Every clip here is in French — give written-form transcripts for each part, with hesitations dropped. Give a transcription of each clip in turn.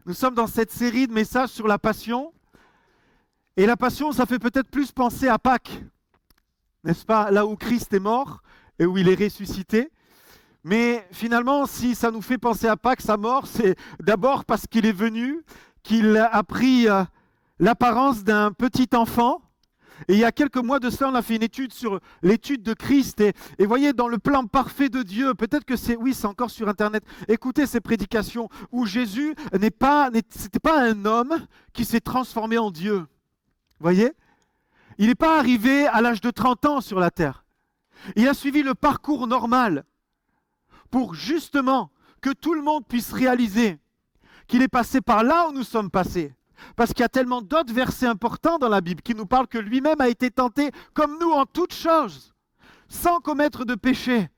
Nous sommes dans cette série de messages sur la passion. Et la passion, ça fait peut-être plus penser à Pâques, n'est-ce pas? Là où Christ est mort et où il est ressuscité. Mais finalement, si ça nous fait penser à Pâques, sa mort, c'est d'abord parce qu'il est venu, qu'il a pris l'apparence d'un petit enfant. Et il y a quelques mois de cela, on a fait une étude sur l'étude de Christ. Et voyez, dans le plan parfait de Dieu, peut-être que c'est encore sur Internet, écoutez ces prédications où Jésus c'était pas un homme qui s'est transformé en Dieu. Voyez? Il n'est pas arrivé à l'âge de 30 ans sur la terre. Il a suivi le parcours normal pour justement que tout le monde puisse réaliser qu'il est passé par là où nous sommes passés. Parce qu'il y a tellement d'autres versets importants dans la Bible qui nous parlent que lui-même a été tenté comme nous en toutes choses, sans commettre de péché,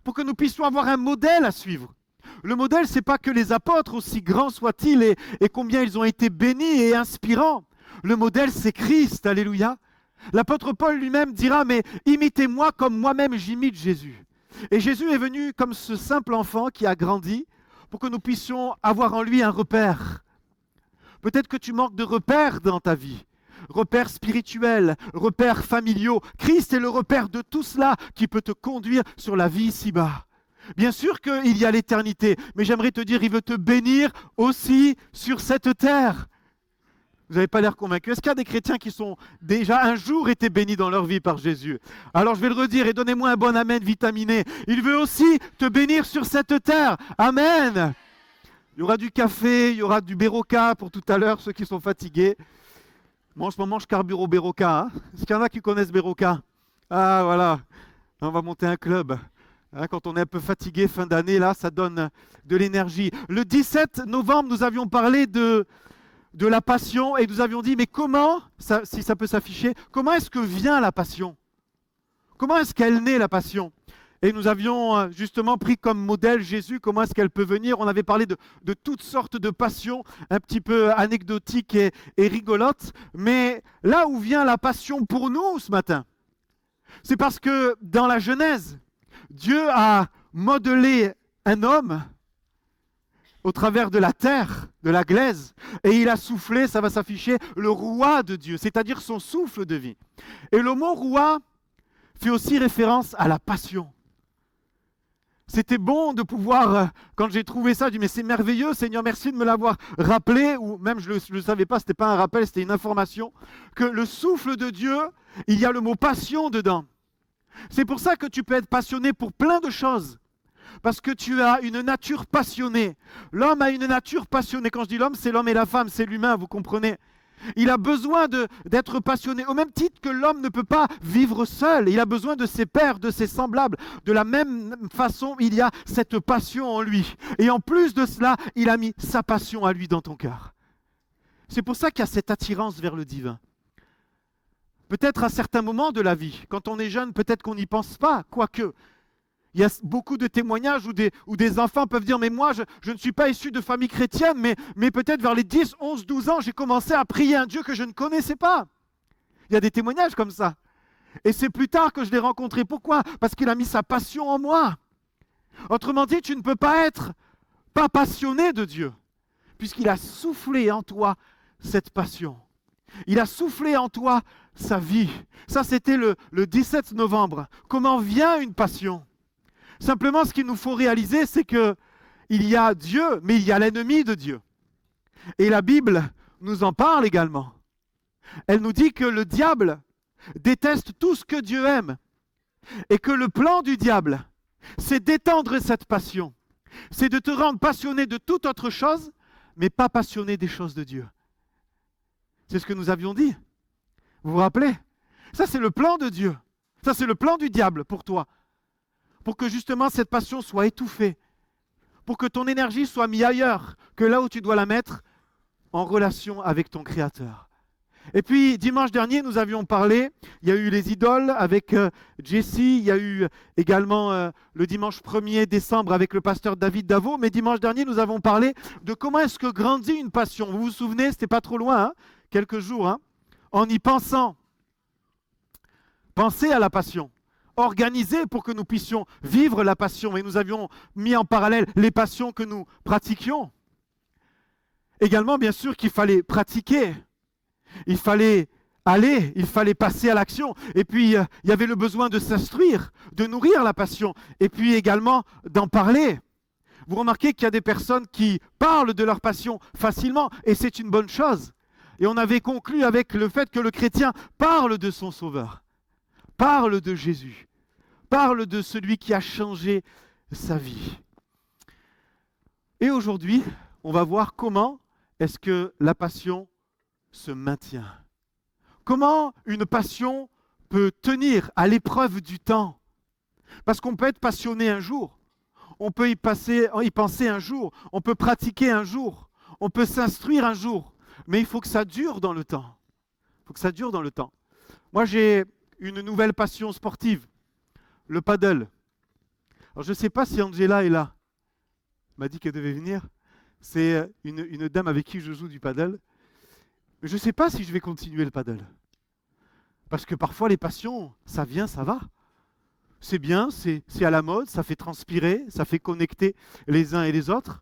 pour que nous puissions avoir un modèle à suivre. Le modèle, ce n'est pas que les apôtres, aussi grands soient-ils et combien ils ont été bénis et inspirants. Le modèle, c'est Christ, alléluia. L'apôtre Paul lui-même dira, mais imitez-moi comme moi-même j'imite Jésus. Et Jésus est venu comme ce simple enfant qui a grandi pour que nous puissions avoir en lui un repère. Peut-être que tu manques de repères dans ta vie, repères spirituels, repères familiaux. Christ est le repère de tout cela qui peut te conduire sur la vie ici-bas. Bien sûr qu'il y a l'éternité, mais j'aimerais te dire, il veut te bénir aussi sur cette terre. Vous n'avez pas l'air convaincu. Est-ce qu'il y a des chrétiens qui sont déjà un jour été bénis dans leur vie par Jésus? Alors je vais le redire et donnez-moi un bon amen vitaminé. Il veut aussi te bénir sur cette terre. Amen. Il y aura du café, il y aura du Béroca pour tout à l'heure, ceux qui sont fatigués. Moi, en ce moment, je carbure au Béroca. Est-ce qu'il y en a qui connaissent Béroca? Ah, voilà. On va monter un club. Quand on est un peu fatigué, fin d'année, là, ça donne de l'énergie. Le 17 novembre, nous avions parlé de la passion et nous avions dit, mais comment, si ça peut s'afficher, comment est-ce que vient la passion? Comment est-ce qu'elle naît, la passion? Et nous avions justement pris comme modèle Jésus, comment est-ce qu'elle peut venir. On avait parlé de toutes sortes de passions, un petit peu anecdotiques et rigolotes. Mais là où vient la passion pour nous ce matin, c'est parce que dans la Genèse, Dieu a modelé un homme au travers de la terre, de la glaise, et il a soufflé, ça va s'afficher, le roi de Dieu, c'est-à-dire son souffle de vie. Et le mot roi fait aussi référence à la passion. C'était bon de pouvoir, quand j'ai trouvé ça, je dis mais c'est merveilleux, Seigneur, merci de me l'avoir rappelé, ou même je ne le savais pas, ce n'était pas un rappel, c'était une information, que le souffle de Dieu, il y a le mot passion dedans. C'est pour ça que tu peux être passionné pour plein de choses, parce que tu as une nature passionnée. L'homme a une nature passionnée. Quand je dis l'homme, c'est l'homme et la femme, c'est l'humain, vous comprenez? Il a besoin d'être passionné, au même titre que l'homme ne peut pas vivre seul. Il a besoin de ses pairs, de ses semblables. De la même façon, il y a cette passion en lui. Et en plus de cela, il a mis sa passion à lui dans ton cœur. C'est pour ça qu'il y a cette attirance vers le divin. Peut-être à certains moments de la vie, quand on est jeune, peut-être qu'on n'y pense pas, quoique. Il y a beaucoup de témoignages où des enfants peuvent dire « Mais moi, je ne suis pas issu de famille chrétienne, mais peut-être vers les 10, 11, 12 ans, j'ai commencé à prier un Dieu que je ne connaissais pas. » Il y a des témoignages comme ça. Et c'est plus tard que je l'ai rencontré. Pourquoi? Parce qu'il a mis sa passion en moi. Autrement dit, tu ne peux pas être pas passionné de Dieu, puisqu'il a soufflé en toi cette passion. Il a soufflé en toi sa vie. Ça, c'était le 17 novembre. Comment vient une passion? Simplement, ce qu'il nous faut réaliser, c'est qu'il y a Dieu, mais il y a l'ennemi de Dieu. Et la Bible nous en parle également. Elle nous dit que le diable déteste tout ce que Dieu aime. Et que le plan du diable, c'est d'étendre cette passion. C'est de te rendre passionné de toute autre chose, mais pas passionné des choses de Dieu. C'est ce que nous avions dit. Vous vous rappelez? Ça, c'est le plan de Dieu. Ça, c'est le plan du diable pour toi. Pour que justement cette passion soit étouffée, pour que ton énergie soit mise ailleurs que là où tu dois la mettre, en relation avec ton Créateur. Et puis, dimanche dernier, nous avions parlé, il y a eu les idoles avec Jessie, il y a eu également le dimanche 1er décembre avec le pasteur David Davo, mais dimanche dernier, nous avons parlé de comment est-ce que grandit une passion. Vous vous souvenez, c'était pas trop loin, quelques jours, en y pensant. Pensez à la passion. Organisé pour que nous puissions vivre la passion. Et nous avions mis en parallèle les passions que nous pratiquions. Également, bien sûr, qu'il fallait pratiquer. Il fallait aller, il fallait passer à l'action. Et puis, il y avait le besoin de s'instruire, de nourrir la passion. Et puis également, d'en parler. Vous remarquez qu'il y a des personnes qui parlent de leur passion facilement, et c'est une bonne chose. Et on avait conclu avec le fait que le chrétien parle de son Sauveur, parle de Jésus, parle de celui qui a changé sa vie. Et aujourd'hui, on va voir comment est-ce que la passion se maintient. Comment une passion peut tenir à l'épreuve du temps. Parce qu'on peut être passionné un jour, on peut y penser un jour, on peut pratiquer un jour, on peut s'instruire un jour, mais il faut que ça dure dans le temps. Il faut que ça dure dans le temps. Moi, j'ai une nouvelle passion sportive, le paddle. Alors, je ne sais pas si Angela est là. Elle m'a dit qu'elle devait venir. C'est une dame avec qui je joue du paddle. Mais je ne sais pas si je vais continuer le paddle. Parce que parfois, les passions, ça vient, ça va. C'est bien, c'est à la mode, ça fait transpirer, ça fait connecter les uns et les autres.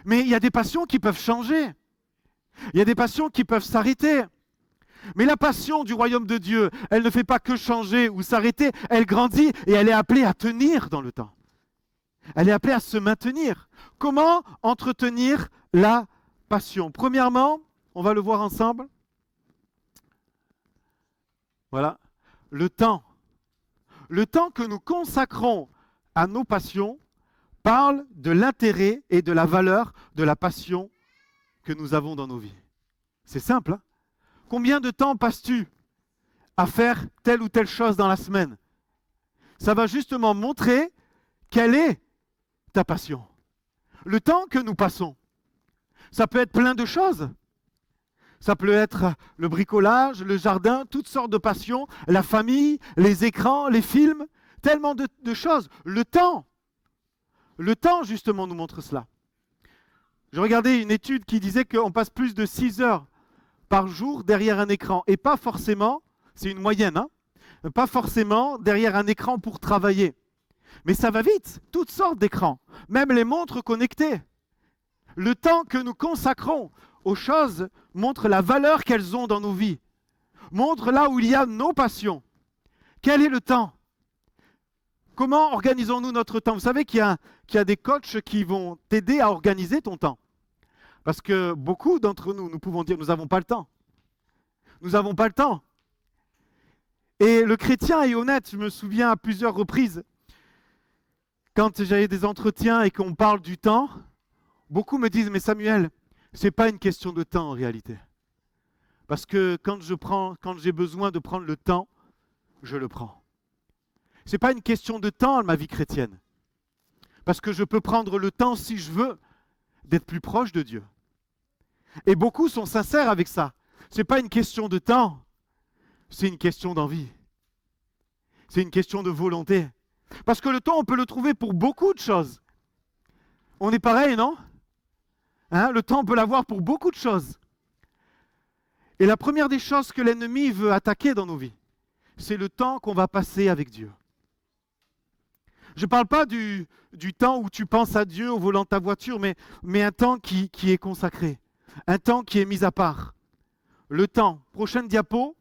Mais il y a des passions qui peuvent changer. Il y a des passions qui peuvent s'arrêter. Mais la passion du royaume de Dieu, elle ne fait pas que changer ou s'arrêter, elle grandit et elle est appelée à tenir dans le temps. Elle est appelée à se maintenir. Comment entretenir la passion? Premièrement, on va le voir ensemble. Voilà, le temps. Le temps que nous consacrons à nos passions parle de l'intérêt et de la valeur de la passion que nous avons dans nos vies. C'est simple, hein? Combien de temps passes-tu à faire telle ou telle chose dans la semaine? Ça va justement montrer quelle est ta passion. Le temps que nous passons, ça peut être plein de choses. Ça peut être le bricolage, le jardin, toutes sortes de passions, la famille, les écrans, les films, tellement de choses. Le temps justement nous montre cela. Je regardais une étude qui disait qu'on passe plus de 6 heures par jour derrière un écran. Et pas forcément, c'est une moyenne, hein, pas forcément derrière un écran pour travailler. Mais ça va vite, toutes sortes d'écrans, même les montres connectées. Le temps que nous consacrons aux choses montre la valeur qu'elles ont dans nos vies, montre là où il y a nos passions. Quel est le temps? Comment organisons-nous notre temps? Vous savez qu'il y a des coachs qui vont t'aider à organiser ton temps. Parce que beaucoup d'entre nous, nous pouvons dire, nous n'avons pas le temps. Nous n'avons pas le temps. Et le chrétien est honnête, je me souviens à plusieurs reprises, quand j'avais des entretiens et qu'on parle du temps, beaucoup me disent, mais Samuel, ce n'est pas une question de temps en réalité. Parce que quand j'ai besoin de prendre le temps, je le prends. Ce n'est pas une question de temps ma vie chrétienne. Parce que je peux prendre le temps, si je veux, d'être plus proche de Dieu. Et beaucoup sont sincères avec ça. Ce n'est pas une question de temps, c'est une question d'envie. C'est une question de volonté. Parce que le temps, on peut le trouver pour beaucoup de choses. On est pareil, non? Hein, le temps, on peut l'avoir pour beaucoup de choses. Et la première des choses que l'ennemi veut attaquer dans nos vies, c'est le temps qu'on va passer avec Dieu. Je ne parle pas du temps où tu penses à Dieu au volant de ta voiture, mais un temps qui est consacré, un temps qui est mis à part. Le temps. Prochaine diapo.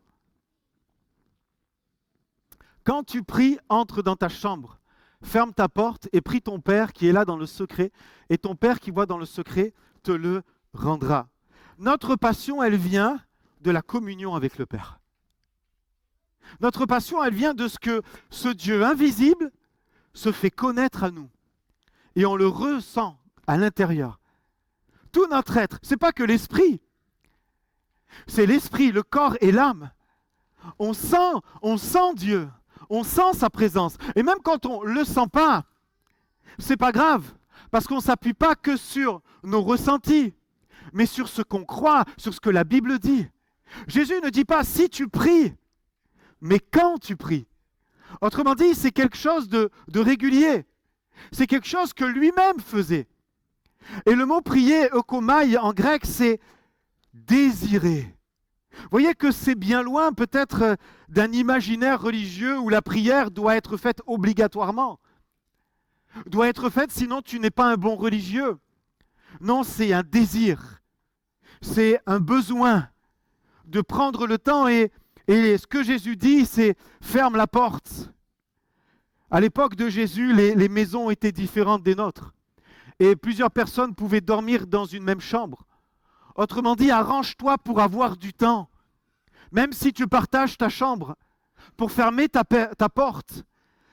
Quand tu pries, entre dans ta chambre, ferme ta porte et prie ton Père qui est là dans le secret, et ton Père qui voit dans le secret te le rendra. Notre passion, elle vient de la communion avec le Père. Notre passion, elle vient de ce que ce Dieu invisible se fait connaître à nous. Et on le ressent à l'intérieur. Tout notre être, ce n'est pas que l'esprit. C'est l'esprit, le corps et l'âme. On sent Dieu. On sent sa présence. Et même quand on ne le sent pas, c'est pas grave. Parce qu'on ne s'appuie pas que sur nos ressentis, mais sur ce qu'on croit, sur ce que la Bible dit. Jésus ne dit pas si tu pries, mais quand tu pries. Autrement dit, c'est quelque chose de régulier. C'est quelque chose que lui-même faisait. Et le mot prier, eukomai en grec, c'est désirer. Vous voyez que c'est bien loin peut-être d'un imaginaire religieux où la prière doit être faite obligatoirement. Doit être faite, sinon tu n'es pas un bon religieux. Non, c'est un désir. c'est un besoin de prendre le temps et ce que Jésus dit, c'est « ferme la porte ». À l'époque de Jésus, les maisons étaient différentes des nôtres et plusieurs personnes pouvaient dormir dans une même chambre. Autrement dit, arrange-toi pour avoir du temps. Même si tu partages ta chambre, pour fermer ta porte.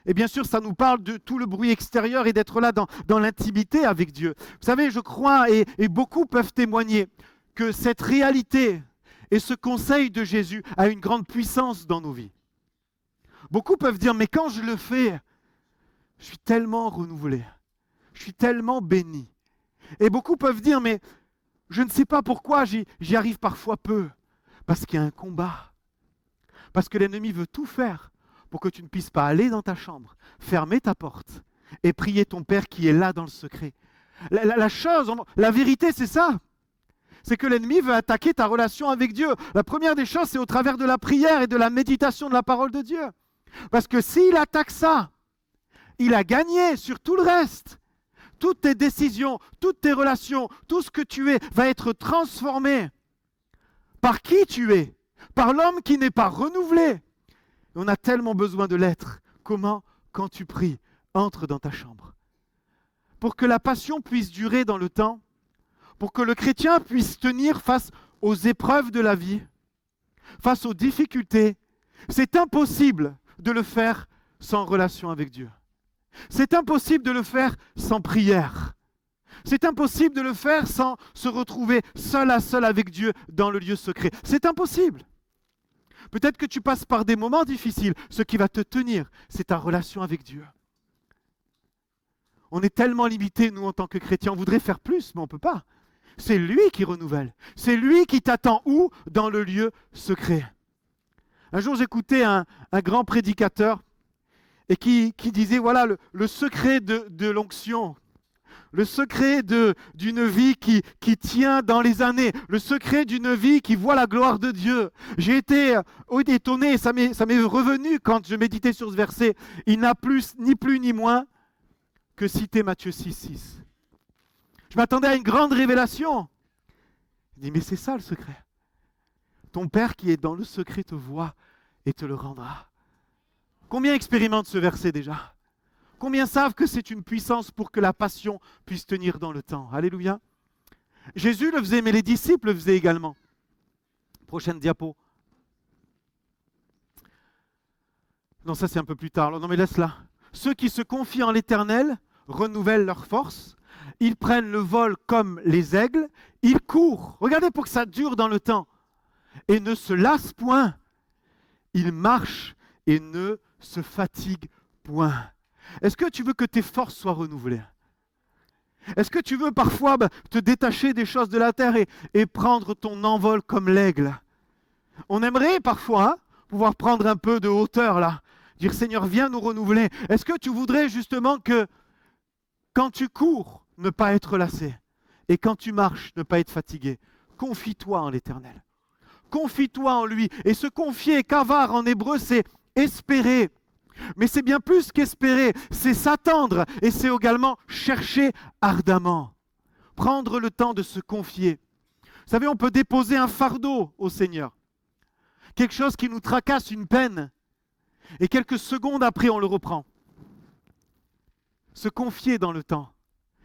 Et bien sûr, ça nous parle de tout le bruit extérieur et d'être là dans l'intimité avec Dieu. Vous savez, je crois, et beaucoup peuvent témoigner, que cette réalité et ce conseil de Jésus a une grande puissance dans nos vies. Beaucoup peuvent dire, mais quand je le fais, je suis tellement renouvelé, je suis tellement béni. Et beaucoup peuvent dire, mais je ne sais pas pourquoi j'y arrive parfois peu. Parce qu'il y a un combat. Parce que l'ennemi veut tout faire pour que tu ne puisses pas aller dans ta chambre, fermer ta porte et prier ton Père qui est là dans le secret. La vérité, c'est ça. C'est que l'ennemi veut attaquer ta relation avec Dieu. La première des choses, c'est au travers de la prière et de la méditation de la parole de Dieu. Parce que s'il attaque ça, il a gagné sur tout le reste. Toutes tes décisions, toutes tes relations, tout ce que tu es va être transformé par qui tu es, par l'homme qui n'est pas renouvelé. On a tellement besoin de l'être. Comment? Quand tu pries, entre dans ta chambre. Pour que la passion puisse durer dans le temps, pour que le chrétien puisse tenir face aux épreuves de la vie, face aux difficultés, c'est impossible de le faire sans relation avec Dieu. C'est impossible de le faire sans prière. C'est impossible de le faire sans se retrouver seul à seul avec Dieu dans le lieu secret. C'est impossible. Peut-être que tu passes par des moments difficiles. Ce qui va te tenir, c'est ta relation avec Dieu. On est tellement limités, nous, en tant que chrétiens. On voudrait faire plus, mais on ne peut pas. C'est lui qui renouvelle. C'est lui qui t'attend où? Dans le lieu secret. Un jour, j'écoutais un grand prédicateur et qui disait, voilà, le secret de l'onction, le secret d'une vie qui tient dans les années, le secret d'une vie qui voit la gloire de Dieu. J'ai été étonné, ça m'est revenu quand je méditais sur ce verset. Il n'a ni plus ni moins que citer Matthieu 6,6. Je m'attendais à une grande révélation. Il dit, mais c'est ça le secret. Ton Père qui est dans le secret te voit et te le rendra. Combien expérimentent ce verset déjà? Combien savent que c'est une puissance pour que la passion puisse tenir dans le temps? Alléluia. Jésus le faisait, mais les disciples le faisaient également. Prochaine diapo. Non, ça c'est un peu plus tard. Non, mais laisse-la. Ceux qui se confient en l'Éternel renouvellent leur force. Ils prennent le vol comme les aigles. Ils courent. Regardez pour que ça dure dans le temps. Et ne se lassent point. Ils marchent et ne se fatiguent point. Est-ce que tu veux que tes forces soient renouvelées? Est-ce que tu veux parfois te détacher des choses de la terre et prendre ton envol comme l'aigle? On aimerait parfois pouvoir prendre un peu de hauteur là. Dire Seigneur, viens nous renouveler. Est-ce que tu voudrais justement que quand tu cours, ne pas être lassé et quand tu marches, ne pas être fatigué? Confie-toi en l'Éternel. Confie-toi en lui. Et se confier, kavar en hébreu, c'est espérer. Mais c'est bien plus qu'espérer, c'est s'attendre et c'est également chercher ardemment. Prendre le temps de se confier. Vous savez, on peut déposer un fardeau au Seigneur. Quelque chose qui nous tracasse, une peine. Et quelques secondes après, on le reprend. Se confier dans le temps.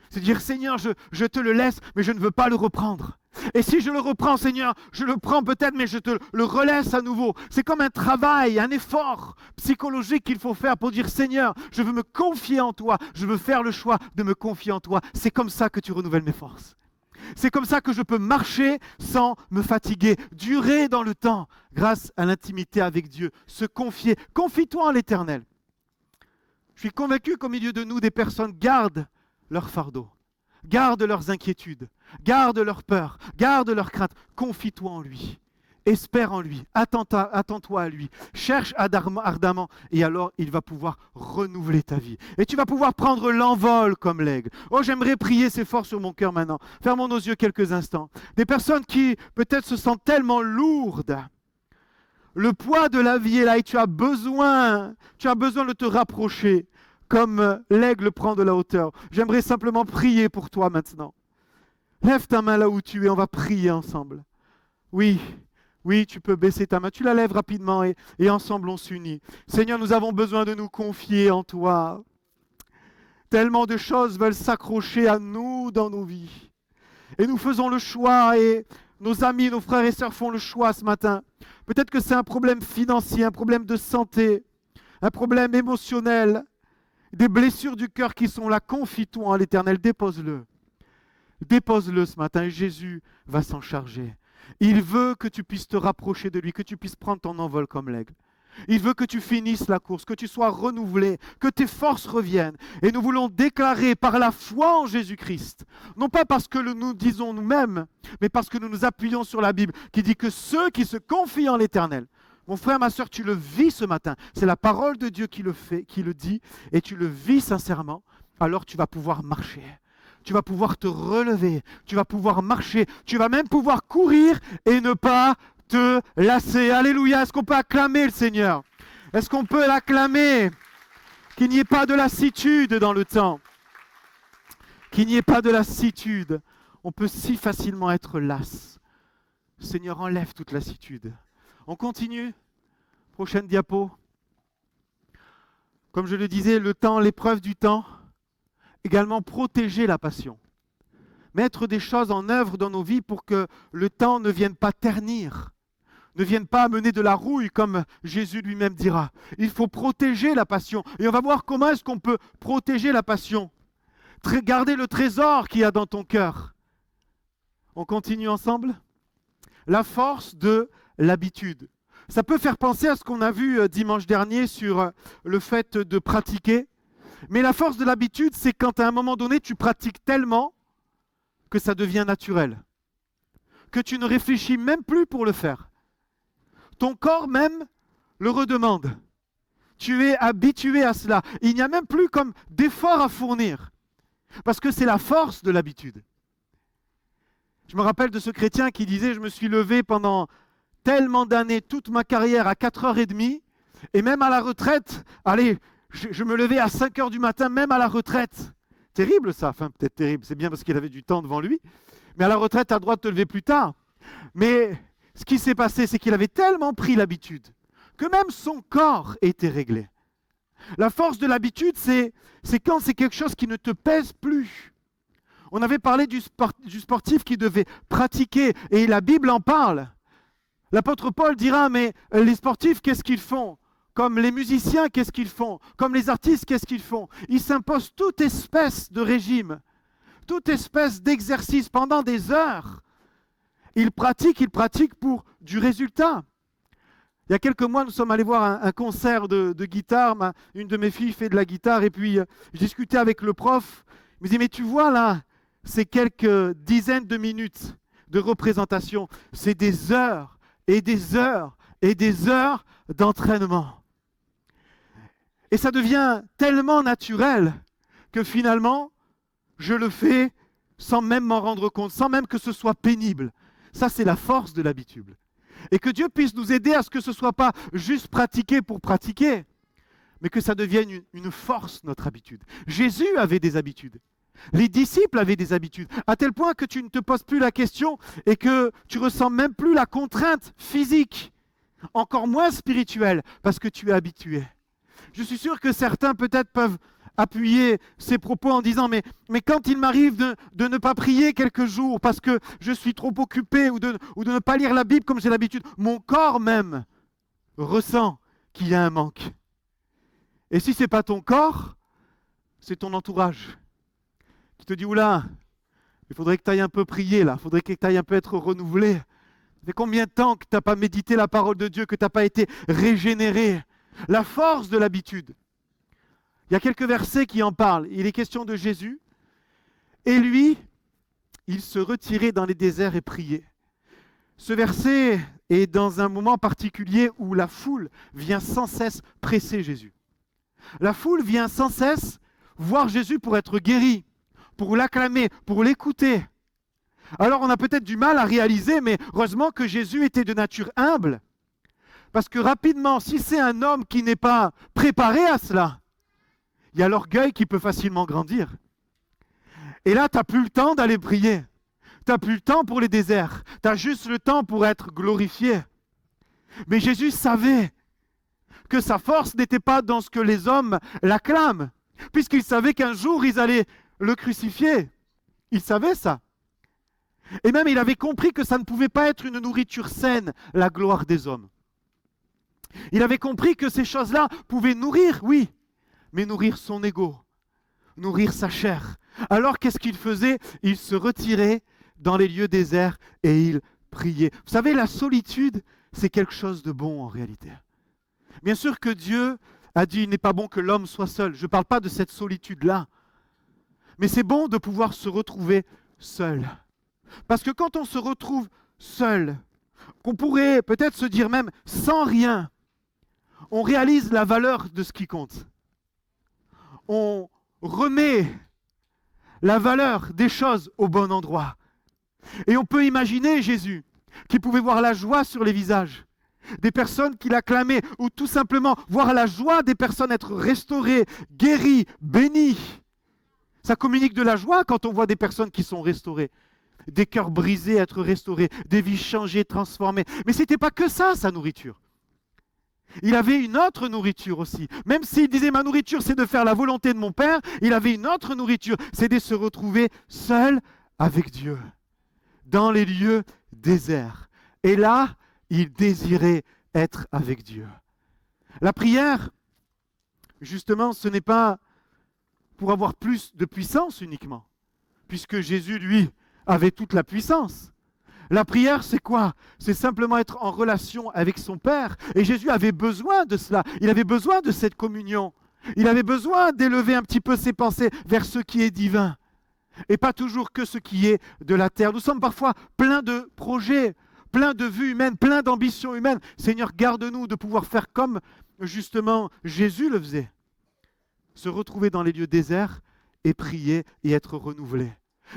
C'est dire, Seigneur, je te le laisse, mais je ne veux pas le reprendre. Et si je le reprends, Seigneur, je le prends peut-être, mais je te le relaisse à nouveau. C'est comme un travail, un effort psychologique qu'il faut faire pour dire, Seigneur, je veux me confier en toi. Je veux faire le choix de me confier en toi. C'est comme ça que tu renouvelles mes forces. C'est comme ça que je peux marcher sans me fatiguer, durer dans le temps, grâce à l'intimité avec Dieu, se confier. Confie-toi en l'Éternel. Je suis convaincu qu'au milieu de nous, des personnes gardent leur fardeau, gardent leurs inquiétudes, gardent leurs peurs, gardent leurs craintes. Confie-toi en lui, espère en lui, attends-toi à lui, cherche ardemment et alors il va pouvoir renouveler ta vie. Et tu vas pouvoir prendre l'envol comme l'aigle. Oh, j'aimerais prier, c'est fort sur mon cœur maintenant. Fermons nos yeux quelques instants. Des personnes qui peut-être se sentent tellement lourdes. Le poids de la vie est là et tu as besoin de te rapprocher comme l'aigle prend de la hauteur. J'aimerais simplement prier pour toi maintenant. Lève ta main là où tu es, on va prier ensemble. Oui, oui, tu peux baisser ta main. Tu la lèves rapidement et ensemble on s'unit. Seigneur, nous avons besoin de nous confier en toi. Tellement de choses veulent s'accrocher à nous dans nos vies. Et nous faisons le choix et nos amis, nos frères et sœurs font le choix ce matin. Peut-être que c'est un problème financier, un problème de santé, un problème émotionnel, des blessures du cœur qui sont là. Confie-toi en l'Éternel, dépose-le. Dépose-le ce matin et Jésus va s'en charger. Il veut que tu puisses te rapprocher de lui, que tu puisses prendre ton envol comme l'aigle. Il veut que tu finisses la course, que tu sois renouvelé, que tes forces reviennent. Et nous voulons déclarer par la foi en Jésus-Christ, non pas parce que nous disons nous-mêmes, mais parce que nous nous appuyons sur la Bible, qui dit que ceux qui se confient en l'Éternel, mon frère, ma soeur, tu le vis ce matin. C'est la parole de Dieu qui le fait, qui le dit, et tu le vis sincèrement, alors tu vas pouvoir marcher. Tu vas pouvoir te relever, tu vas pouvoir marcher, tu vas même pouvoir courir et ne pas te lasser. Alléluia, est-ce qu'on peut acclamer le Seigneur? Est-ce qu'on peut l'acclamer? Qu'il n'y ait pas de lassitude dans le temps. Qu'il n'y ait pas de lassitude. On peut si facilement être las. Seigneur, enlève toute lassitude. On continue. Prochaine diapo. Comme je le disais, le temps, l'épreuve du temps. Également protéger la passion. Mettre des choses en œuvre dans nos vies pour que le temps ne vienne pas ternir, ne vienne pas amener de la rouille, comme Jésus lui-même dira. Il faut protéger la passion. Et on va voir comment est-ce qu'on peut protéger la passion. Garder le trésor qu'il y a dans ton cœur. On continue ensemble. La force de l'habitude. Ça peut faire penser à ce qu'on a vu dimanche dernier sur le fait de pratiquer. Mais la force de l'habitude, c'est quand à un moment donné, tu pratiques tellement que ça devient naturel. Que tu ne réfléchis même plus pour le faire. Ton corps même le redemande. Tu es habitué à cela. Il n'y a même plus comme d'efforts à fournir. Parce que c'est la force de l'habitude. Je me rappelle de ce chrétien qui disait « Je me suis levé pendant tellement d'années, toute ma carrière à 4h30, et même à la retraite, allez, je me levais à 5h du matin, même à la retraite. » Terrible ça, enfin peut-être terrible, c'est bien parce qu'il avait du temps devant lui. Mais à la retraite, tu as le droit de te lever plus tard. Mais ce qui s'est passé, c'est qu'il avait tellement pris l'habitude que même son corps était réglé. La force de l'habitude, c'est quand c'est quelque chose qui ne te pèse plus. On avait parlé du sportif qui devait pratiquer, et la Bible en parle. L'apôtre Paul dira, mais les sportifs, qu'est-ce qu'ils font? Comme les musiciens, qu'est-ce qu'ils font? Comme les artistes, qu'est-ce qu'ils font? Ils s'imposent toute espèce de régime, toute espèce d'exercice pendant des heures. Ils pratiquent pour du résultat. Il y a quelques mois, nous sommes allés voir un concert de guitare. Une de mes filles fait de la guitare et puis je discutais avec le prof. Il me dit, mais tu vois là, c'est quelques dizaines de minutes de représentation. C'est des heures et des heures et des heures d'entraînement. Et ça devient tellement naturel que finalement, je le fais sans même m'en rendre compte, sans même que ce soit pénible. Ça, c'est la force de l'habitude. Et que Dieu puisse nous aider à ce que ce ne soit pas juste pratiquer pour pratiquer, mais que ça devienne une force, notre habitude. Jésus avait des habitudes. Les disciples avaient des habitudes, à tel point que tu ne te poses plus la question et que tu ressens même plus la contrainte physique, encore moins spirituelle, parce que tu es habitué. Je suis sûr que certains peut-être peuvent appuyer ces propos en disant mais quand il m'arrive de ne pas prier quelques jours parce que je suis trop occupé ou de ne pas lire la Bible comme j'ai l'habitude, mon corps même ressent qu'il y a un manque. Et si ce n'est pas ton corps, c'est ton entourage qui te dit oula, il faudrait que tu ailles un peu prier là, il faudrait que tu ailles un peu être renouvelé. Ça fait combien de temps que tu n'as pas médité la parole de Dieu, que tu n'as pas été régénéré? La force de l'habitude. Il y a quelques versets qui en parlent. Il est question de Jésus. Et lui, il se retirait dans les déserts et priait. Ce verset est dans un moment particulier où la foule vient sans cesse presser Jésus. La foule vient sans cesse voir Jésus pour être guéri, pour l'acclamer, pour l'écouter. Alors on a peut-être du mal à réaliser, mais heureusement que Jésus était de nature humble. Parce que rapidement, si c'est un homme qui n'est pas préparé à cela, il y a l'orgueil qui peut facilement grandir. Et là, tu n'as plus le temps d'aller prier. Tu n'as plus le temps pour les déserts. Tu as juste le temps pour être glorifié. Mais Jésus savait que sa force n'était pas dans ce que les hommes l'acclament, puisqu'il savait qu'un jour ils allaient le crucifier. Il savait ça. Et même il avait compris que ça ne pouvait pas être une nourriture saine, la gloire des hommes. Il avait compris que ces choses-là pouvaient nourrir, oui, mais nourrir son ego, nourrir sa chair. Alors qu'est-ce qu'il faisait? Il se retirait dans les lieux déserts et il priait. Vous savez, la solitude, c'est quelque chose de bon en réalité. Bien sûr que Dieu a dit, il n'est pas bon que l'homme soit seul. Je ne parle pas de cette solitude-là. Mais c'est bon de pouvoir se retrouver seul. Parce que quand on se retrouve seul, qu'on pourrait peut-être se dire même sans rien, on réalise la valeur de ce qui compte. On remet la valeur des choses au bon endroit. Et on peut imaginer Jésus qui pouvait voir la joie sur les visages des personnes qui l'acclamaient, ou tout simplement voir la joie des personnes être restaurées, guéries, bénies. Ça communique de la joie quand on voit des personnes qui sont restaurées, des cœurs brisés être restaurés, des vies changées, transformées. Mais ce n'était pas que ça, sa nourriture. Il avait une autre nourriture aussi. Même s'il disait ma nourriture c'est de faire la volonté de mon Père, il avait une autre nourriture, c'est de se retrouver seul avec Dieu, dans les lieux déserts. Et là, il désirait être avec Dieu. La prière, justement, ce n'est pas pour avoir plus de puissance uniquement, puisque Jésus, lui, avait toute la puissance. La prière, c'est quoi? C'est simplement être en relation avec son Père. Et Jésus avait besoin de cela. Il avait besoin de cette communion. Il avait besoin d'élever un petit peu ses pensées vers ce qui est divin. Et pas toujours que ce qui est de la terre. Nous sommes parfois pleins de projets, pleins de vues humaines, pleins d'ambitions humaines. Seigneur, garde-nous de pouvoir faire comme justement Jésus le faisait. Se retrouver dans les lieux déserts et prier et être renouvelé.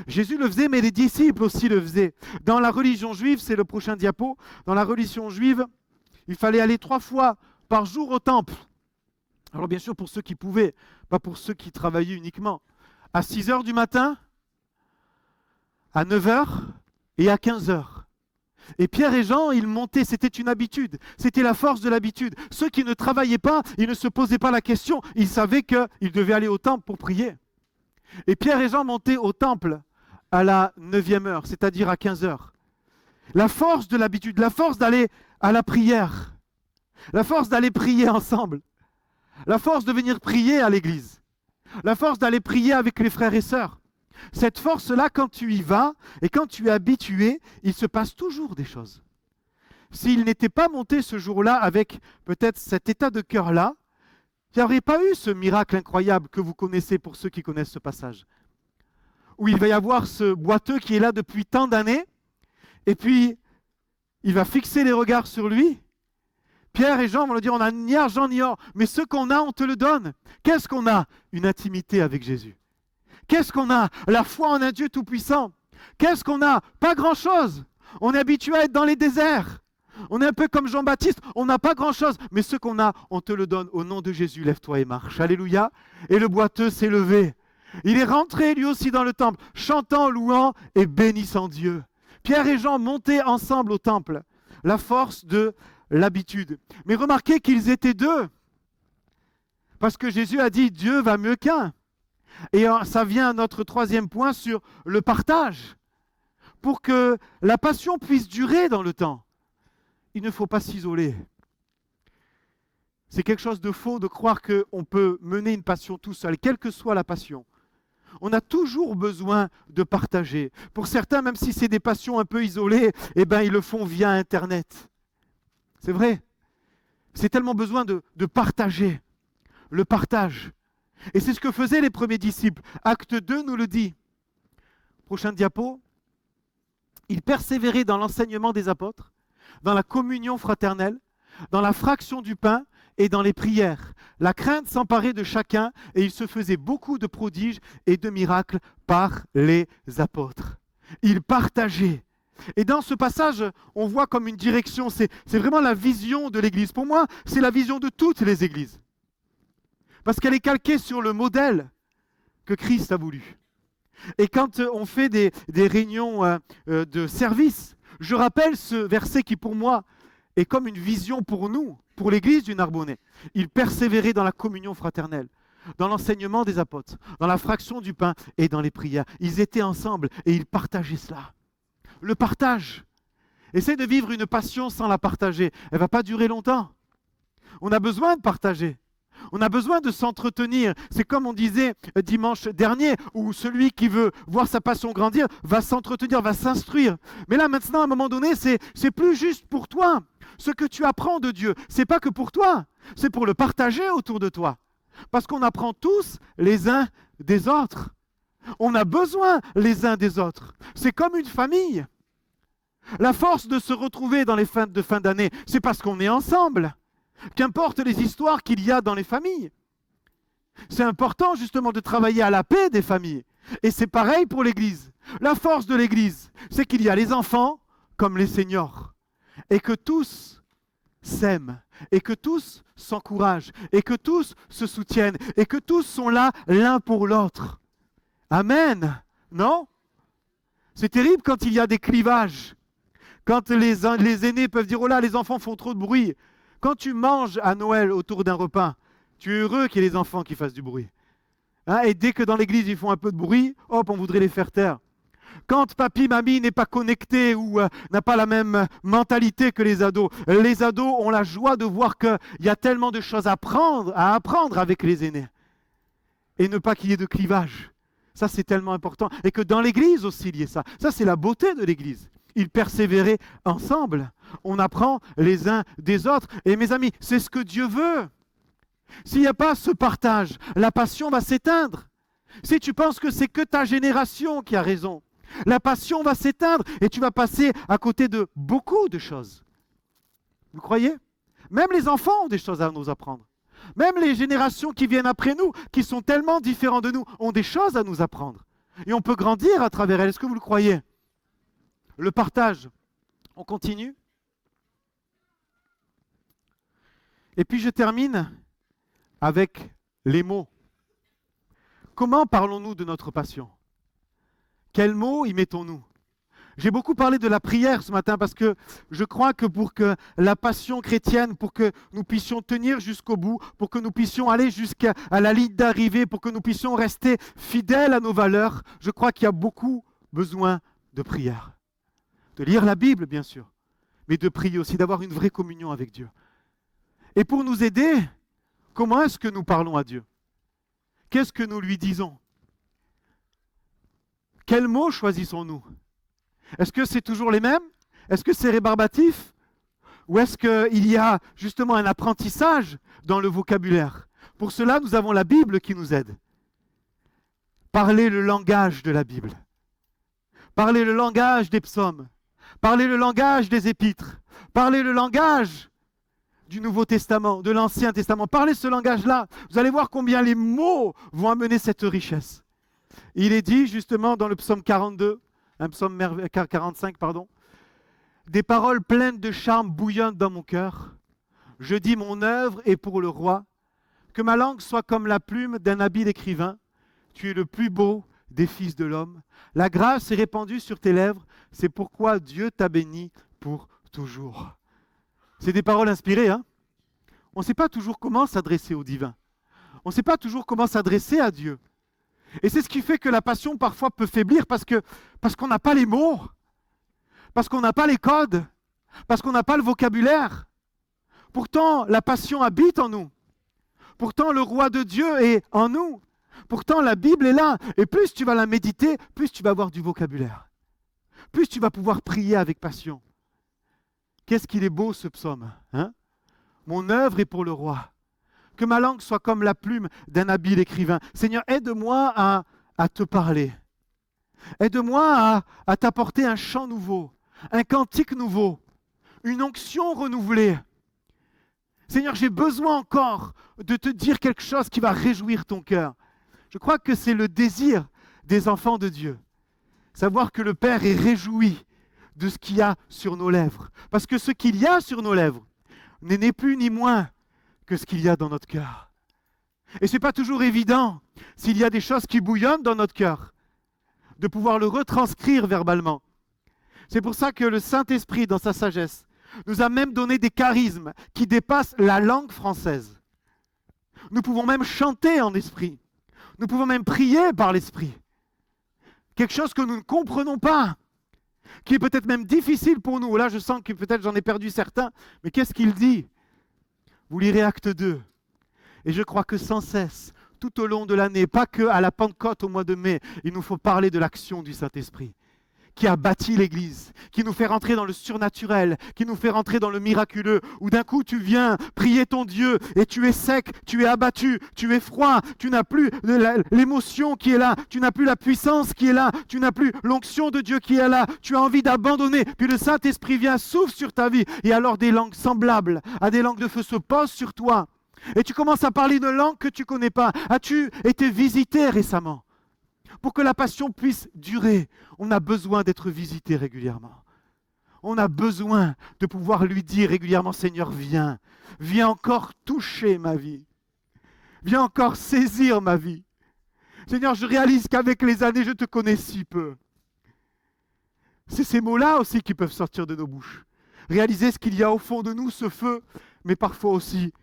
Jésus le faisait, mais les disciples aussi le faisaient. Dans la religion juive, c'est le prochain diapo, dans la religion juive, il fallait aller 3 fois par jour au temple. Alors bien sûr pour ceux qui pouvaient, pas pour ceux qui travaillaient uniquement. À 6 heures du matin, à 9 heures et à 15 heures. Et Pierre et Jean, ils montaient, c'était une habitude, c'était la force de l'habitude. Ceux qui ne travaillaient pas, ils ne se posaient pas la question, ils savaient qu'ils devaient aller au temple pour prier. Et Pierre et Jean montaient au temple à la 9e heure, c'est-à-dire à 15 heures. La force de l'habitude, la force d'aller à la prière, la force d'aller prier ensemble, la force de venir prier à l'église, la force d'aller prier avec les frères et sœurs. Cette force-là, quand tu y vas et quand tu es habitué, il se passe toujours des choses. S'il n'était pas monté ce jour-là avec peut-être cet état de cœur-là, il n'y aurait pas eu ce miracle incroyable que vous connaissez pour ceux qui connaissent ce passage. Où il va y avoir ce boiteux qui est là depuis tant d'années, et puis il va fixer les regards sur lui. Pierre et Jean vont lui dire, on n'a ni argent ni or, mais ce qu'on a, on te le donne. Qu'est-ce qu'on a? Une intimité avec Jésus. Qu'est-ce qu'on a? La foi en un Dieu tout-puissant. Qu'est-ce qu'on a? Pas grand-chose. On est habitué à être dans les déserts. On est un peu comme Jean-Baptiste, on n'a pas grand-chose, mais ce qu'on a, on te le donne. Au nom de Jésus, lève-toi et marche. Alléluia. Et le boiteux s'est levé. Il est rentré lui aussi dans le temple, chantant, louant et bénissant Dieu. Pierre et Jean montaient ensemble au temple. La force de l'habitude. Mais remarquez qu'ils étaient 2. Parce que Jésus a dit, Dieu va mieux qu'un. Et ça vient à notre 3e point sur le partage. Pour que la passion puisse durer dans le temps, il ne faut pas s'isoler. C'est quelque chose de faux de croire qu'on peut mener une passion tout seul, quelle que soit la passion. On a toujours besoin de partager. Pour certains, même si c'est des passions un peu isolées, eh ben, ils le font via Internet. C'est vrai. C'est tellement besoin de partager. Le partage. Et c'est ce que faisaient les premiers disciples. Acte 2 nous le dit. Prochain diapo. Ils persévéraient dans l'enseignement des apôtres, dans la communion fraternelle, dans la fraction du pain et dans les prières. La crainte s'emparait de chacun et il se faisait beaucoup de prodiges et de miracles par les apôtres. Ils partageaient. Et dans ce passage, on voit comme une direction, c'est vraiment la vision de l'Église. Pour moi, c'est la vision de toutes les Églises. Parce qu'elle est calquée sur le modèle que Christ a voulu. Et quand on fait des réunions de service, je rappelle ce verset qui pour moi est comme une vision pour nous, pour l'église du Narbonnais. Ils persévéraient dans la communion fraternelle, dans l'enseignement des apôtres, dans la fraction du pain et dans les prières. Ils étaient ensemble et ils partageaient cela. Le partage. Essaye de vivre une passion sans la partager. Elle ne va pas durer longtemps. On a besoin de partager. On a besoin de s'entretenir. C'est comme on disait dimanche dernier, où celui qui veut voir sa passion grandir va s'entretenir, va s'instruire. Mais là, maintenant, à un moment donné, c'est plus juste pour toi. Ce que tu apprends de Dieu, c'est pas que pour toi, c'est pour le partager autour de toi. Parce qu'on apprend tous les uns des autres. On a besoin les uns des autres. C'est comme une famille. La force de se retrouver dans les fins d'année, c'est parce qu'on est ensemble. Qu'importe les histoires qu'il y a dans les familles. C'est important justement de travailler à la paix des familles. Et c'est pareil pour l'Église. La force de l'Église, c'est qu'il y a les enfants comme les seniors. Et que tous s'aiment. Et que tous s'encouragent. Et que tous se soutiennent. Et que tous sont là l'un pour l'autre. Amen. Non? C'est terrible quand il y a des clivages. Quand les aînés peuvent dire « Oh là, les enfants font trop de bruit ». Quand tu manges à Noël autour d'un repas, tu es heureux qu'il y ait les enfants qui fassent du bruit. Hein, et dès que dans l'église ils font un peu de bruit, hop, on voudrait les faire taire. Quand papy, mamie n'est pas connecté ou n'a pas la même mentalité que les ados ont la joie de voir qu'il y a tellement de choses à apprendre avec les aînés. Et ne pas qu'il y ait de clivage. Ça, c'est tellement important. Et que dans l'église aussi, il y ait ça. Ça, c'est la beauté de l'église. Ils persévéraient ensemble. On apprend les uns des autres. Et mes amis, c'est ce que Dieu veut. S'il n'y a pas ce partage, la passion va s'éteindre. Si tu penses que c'est que ta génération qui a raison, la passion va s'éteindre et tu vas passer à côté de beaucoup de choses. Vous croyez? Même les enfants ont des choses à nous apprendre. Même les générations qui viennent après nous, qui sont tellement différents de nous, ont des choses à nous apprendre. Et on peut grandir à travers elles. Est-ce que vous le croyez? Le partage. On continue. Et puis je termine avec les mots. Comment parlons-nous de notre passion? Quels mots y mettons-nous? J'ai beaucoup parlé de la prière ce matin parce que je crois que pour que la passion chrétienne, pour que nous puissions tenir jusqu'au bout, pour que nous puissions aller jusqu'à la ligne d'arrivée, pour que nous puissions rester fidèles à nos valeurs, je crois qu'il y a beaucoup besoin de prière. De lire la Bible, bien sûr, mais de prier aussi, d'avoir une vraie communion avec Dieu. Et pour nous aider, comment est-ce que nous parlons à Dieu? Qu'est-ce que nous lui disons? Quels mots choisissons-nous? Est-ce que c'est toujours les mêmes? Est-ce que c'est rébarbatif? Ou est-ce qu'il y a justement un apprentissage dans le vocabulaire? Pour cela, nous avons la Bible qui nous aide. Parler le langage de la Bible. Parler le langage des psaumes. Parler le langage des épîtres. Parler le langage du Nouveau Testament, de l'Ancien Testament. Parlez ce langage-là. Vous allez voir combien les mots vont amener cette richesse. Il est dit justement dans le psaume 42, un psaume 45, pardon, des paroles pleines de charme bouillonnent dans mon cœur. Je dis mon œuvre est pour le roi. Que ma langue soit comme la plume d'un habile écrivain. Tu es le plus beau des fils de l'homme. La grâce est répandue sur tes lèvres. C'est pourquoi Dieu t'a béni pour toujours. C'est des paroles inspirées, hein? On ne sait pas toujours comment s'adresser au divin. On ne sait pas toujours comment s'adresser à Dieu. Et c'est ce qui fait que la passion parfois peut faiblir parce qu'on n'a pas les mots, parce qu'on n'a pas les codes, parce qu'on n'a pas le vocabulaire. Pourtant, la passion habite en nous. Pourtant, le roi de Dieu est en nous. Pourtant, la Bible est là. Et plus tu vas la méditer, plus tu vas avoir du vocabulaire. Plus tu vas pouvoir prier avec passion. Qu'est-ce qu'il est beau ce psaume, hein? Mon œuvre est pour le roi. Que ma langue soit comme la plume d'un habile écrivain. Seigneur, aide-moi à te parler. Aide-moi à t'apporter un chant nouveau, un cantique nouveau, une onction renouvelée. Seigneur, j'ai besoin encore de te dire quelque chose qui va réjouir ton cœur. Je crois que c'est le désir des enfants de Dieu. Savoir que le Père est réjoui de ce qu'il y a sur nos lèvres. Parce que ce qu'il y a sur nos lèvres n'est ni plus ni moins que ce qu'il y a dans notre cœur. Et ce n'est pas toujours évident s'il y a des choses qui bouillonnent dans notre cœur. de pouvoir le retranscrire verbalement. C'est pour ça que le Saint-Esprit, dans sa sagesse, nous a même donné des charismes qui dépassent la langue française. Nous pouvons même chanter en esprit. Nous pouvons même prier par l'esprit. Quelque chose que nous ne comprenons pas, qui est peut-être même difficile pour nous. Là, je sens que peut-être j'en ai perdu certains, mais qu'est-ce qu'il dit? Vous lirez Acte 2. Et je crois que sans cesse, tout au long de l'année, pas que à la Pentecôte au mois de mai, il nous faut parler de l'action du Saint-Esprit, qui a bâti l'Église, qui nous fait rentrer dans le surnaturel, qui nous fait rentrer dans le miraculeux, où d'un coup tu viens prier ton Dieu et tu es sec, tu es abattu, tu es froid, tu n'as plus l'émotion qui est là, tu n'as plus la puissance qui est là, tu n'as plus l'onction de Dieu qui est là, tu as envie d'abandonner, puis le Saint-Esprit vient, souffle sur ta vie, et alors des langues semblables à des langues de feu se posent sur toi, et tu commences à parler une langue que tu ne connais pas. As-tu été visité récemment? Pour que la passion puisse durer, on a besoin d'être visité régulièrement. On a besoin de pouvoir lui dire régulièrement, Seigneur, viens. Viens encore toucher ma vie. Viens encore saisir ma vie. Seigneur, je réalise qu'avec les années, je te connais si peu. C'est ces mots-là aussi qui peuvent sortir de nos bouches. Réaliser ce qu'il y a au fond de nous, ce feu, mais parfois aussi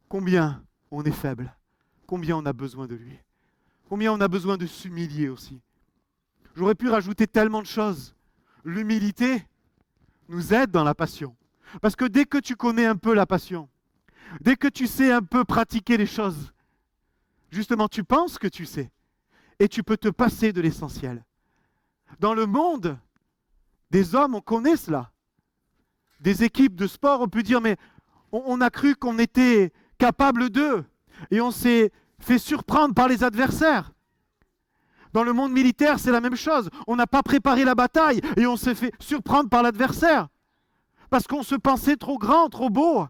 combien on est faible, combien on a besoin de lui. Combien on a besoin de s'humilier aussi. J'aurais pu rajouter tellement de choses. L'humilité nous aide dans la passion. Parce que dès que tu connais un peu la passion, dès que tu sais un peu pratiquer les choses, justement tu penses que tu sais. Et tu peux te passer de l'essentiel. Dans le monde des hommes, on connaît cela. Des équipes de sport, on peut dire, mais on a cru qu'on était capable d'eux. Et on s'est fait surprendre par les adversaires. Dans le monde militaire, c'est la même chose. On n'a pas préparé la bataille et on s'est fait surprendre par l'adversaire. Parce qu'on se pensait trop grand, trop beau.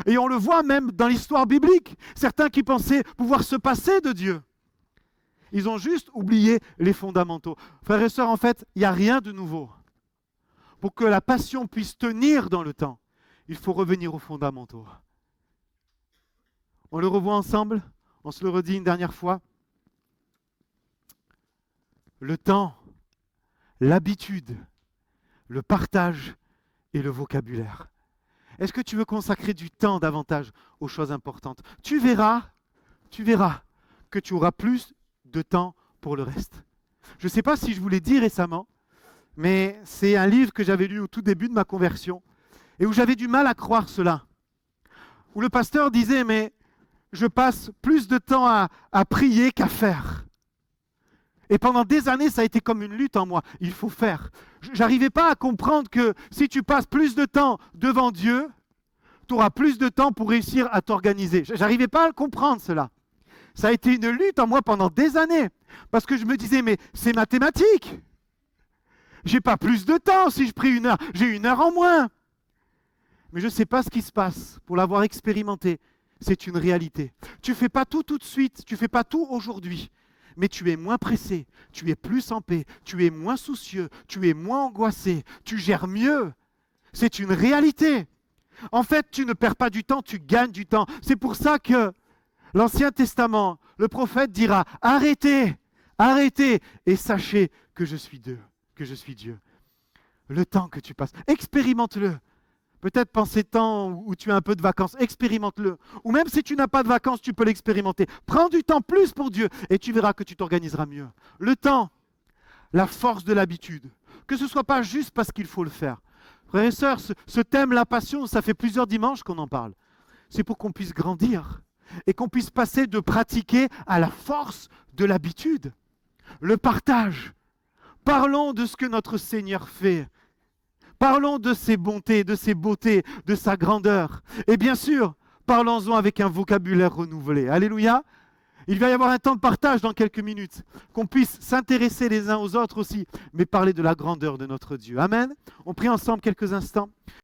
Et on le voit même dans l'histoire biblique. Certains qui pensaient pouvoir se passer de Dieu. Ils ont juste oublié les fondamentaux. Frères et sœurs, en fait, il n'y a rien de nouveau. Pour que la passion puisse tenir dans le temps, il faut revenir aux fondamentaux. On le revoit ensemble? On se le redit une dernière fois. Le temps, l'habitude, le partage et le vocabulaire. Est-ce que tu veux consacrer du temps davantage aux choses importantes? Tu verras que tu auras plus de temps pour le reste. Je ne sais pas si je vous l'ai dit récemment, mais c'est un livre que j'avais lu au tout début de ma conversion et où j'avais du mal à croire cela. Où le pasteur disait, mais je passe plus de temps à prier qu'à faire. Et pendant des années, ça a été comme une lutte en moi. Il faut faire. J'arrivais pas à comprendre que si tu passes plus de temps devant Dieu, tu auras plus de temps pour réussir à t'organiser. J'arrivais pas à le comprendre, cela. Ça a été une lutte en moi pendant des années. Parce que je me disais, mais c'est mathématique. J'ai pas plus de temps si je prie 1 heure. J'ai 1 heure en moins. Mais je ne sais pas ce qui se passe pour l'avoir expérimenté. C'est une réalité. Tu ne fais pas tout de suite, tu ne fais pas tout aujourd'hui, mais tu es moins pressé, tu es plus en paix, tu es moins soucieux, tu es moins angoissé, tu gères mieux. C'est une réalité. En fait, tu ne perds pas du temps, tu gagnes du temps. C'est pour ça que l'Ancien Testament, le prophète dira, arrêtez, arrêtez et sachez que je suis Dieu, que je suis Dieu. Le temps que tu passes, expérimente-le. Peut-être pendant ces temps où tu as un peu de vacances, expérimente-le. Ou même si tu n'as pas de vacances, tu peux l'expérimenter. Prends du temps plus pour Dieu et tu verras que tu t'organiseras mieux. Le temps, la force de l'habitude. Que ce ne soit pas juste parce qu'il faut le faire. Frères et sœurs, ce thème, la passion, ça fait plusieurs dimanches qu'on en parle. C'est pour qu'on puisse grandir et qu'on puisse passer de pratiquer à la force de l'habitude. Le partage. Parlons de ce que notre Seigneur fait. Parlons de ses bontés, de ses beautés, de sa grandeur. Et bien sûr, parlons-en avec un vocabulaire renouvelé. Alléluia. Il va y avoir un temps de partage dans quelques minutes, qu'on puisse s'intéresser les uns aux autres aussi, mais parler de la grandeur de notre Dieu. Amen. On prie ensemble quelques instants.